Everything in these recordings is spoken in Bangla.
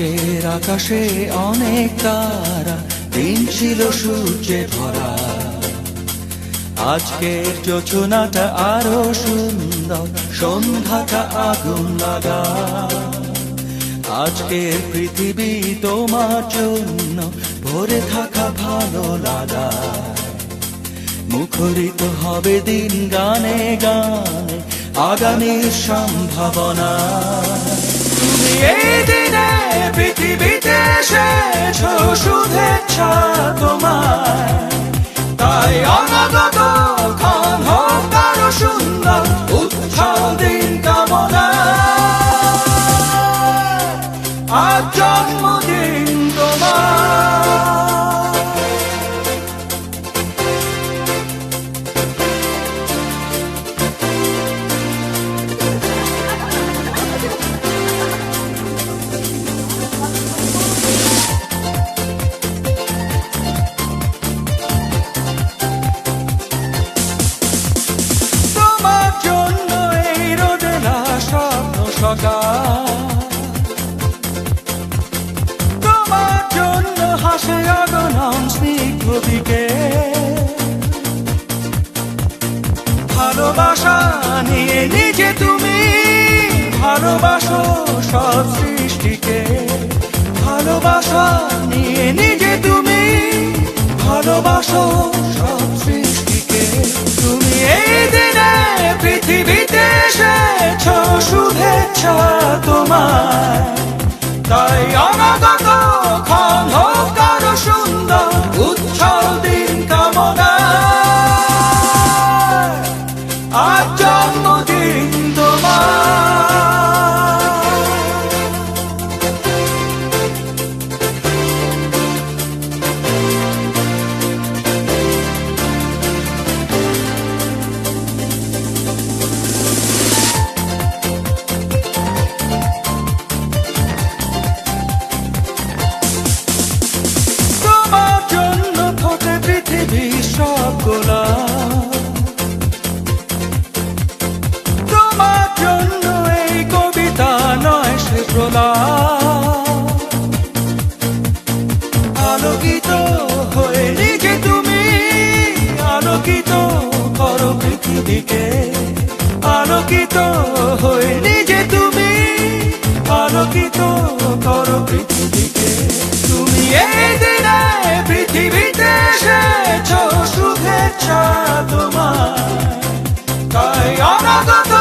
আজকের আকাশে অনেক তারা, দিন ছিল সূর্যে ভরা। আজকের যোজনাটা আরো সুন্দর, সন্ধ্যাটা আগুন লাগা। আজকের পৃথিবী তোমার জন্য ভরে থাকা ভালো লাগা। মুখরিত হবে দিন গানে গানে, আগামীর সম্ভাবনা। তুমি এই দিনে পৃথিবীতে এসেছো, শুভেচ্ছা তোমায়। তাই অনাগত ক্ষণ হোক আরো সুন্দর, উৎসব দিন কামনা। আজ জন্মদিন তোমার। তোমার জন্য হাসে অগণন স্নিগ্ধ দিকে। ভালোবাসা নিয়ে নিজে তুমি ভালোবাসো সব সৃষ্টিকে। ভালোবাসা নিয়ে নিজে তুমি ভালোবাসো সব সৃষ্টিকে। তুমি এই দিনে পৃথিবীতে এসেছো, শুভেচ্ছা তোমায়। তাই অনাগত ক্ষণ হোক আরো সুন্দর, উৎসব দিন কামনা। আজ জন্মদিন তোমার। তোমার জন্য এই কবিতা নয় সে প্রলাপ। আলোকিত হয়ে নিজে তুমি আলোকিত করো পৃথিবীকে। আলোকিত হয়ে নিজে তুমি আলোকিত করো পৃথিবীকে। তুমি এই দিনে পৃথিবীতে এসেছো, শুভেচ্ছা তোমার। তাই অনাগত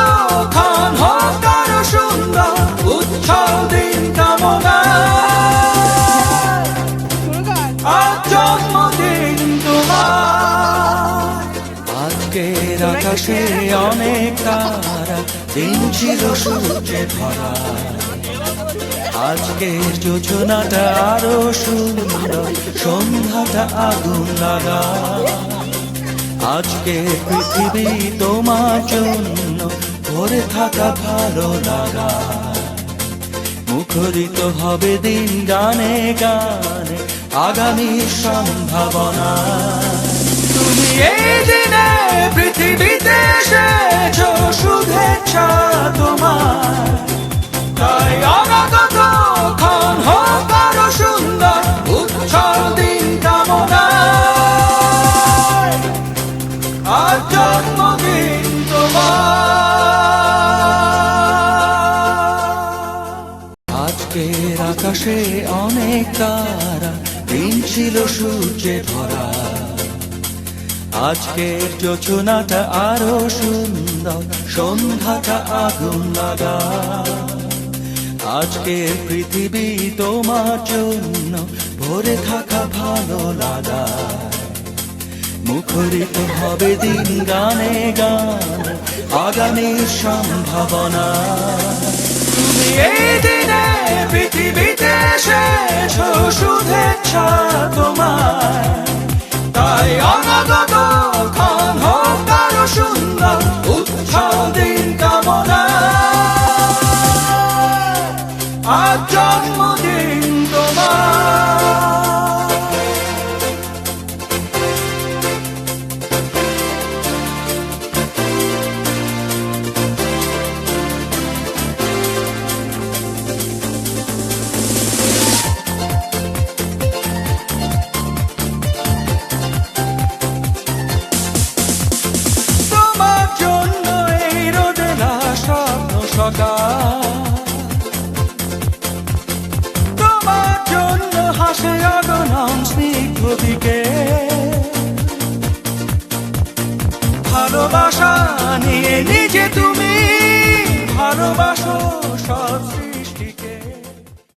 ক্ষণ হোক আরো সুন্দর, উৎসব দিন কামনা। আজ জন্মদিন তোমার। আজকের আকাশে অনেক তারা, দিন ছিল সূর্যে ভরা। আজকের যোজনাটা আরো সুন্দর, সন্ধ্যাটা আগুন লাগা। আজকে পৃথিবী তোমার জন্য ভরে থাকা ভালো লাগা। মুখরিত হবে দিন গানে গানে, আগামীর সম্ভাবনা। তুমি এই দিনে পৃথিবীতে এসেছো, শুভেচ্ছা তোমার। তাই অনাগত ক্ষণ হোক আরো সুন্দর, উৎসব দিন কামনা। আজ জন্মদিন তোমার। আজকের আকাশে অনেক তারা, দিন ছিল সূর্যে ভরা। আজকের যোজনাটা আরো সুন্দর, সন্ধ্যাটা আগুন লাগা। আজকের পৃথিবী তোমার জন্য ভরে থাকা ভালো লাগা। মুখরিত হবে দিন গানে গানে, আগামীর সম্ভাবনা। তুমি এই দিনে পৃথিবীতে এসেছো, শুভেচ্ছা তোমায়। তাই অনাগত ক্ষণ হোক আরো সুন্দর, উৎসব দিন কামনা। আজ জন্মদিন তোমার। পাশে অগণন স্নিগ্ধ দিকে ভালোবাসা নিয়ে নিজে তুমি ভালোবাসো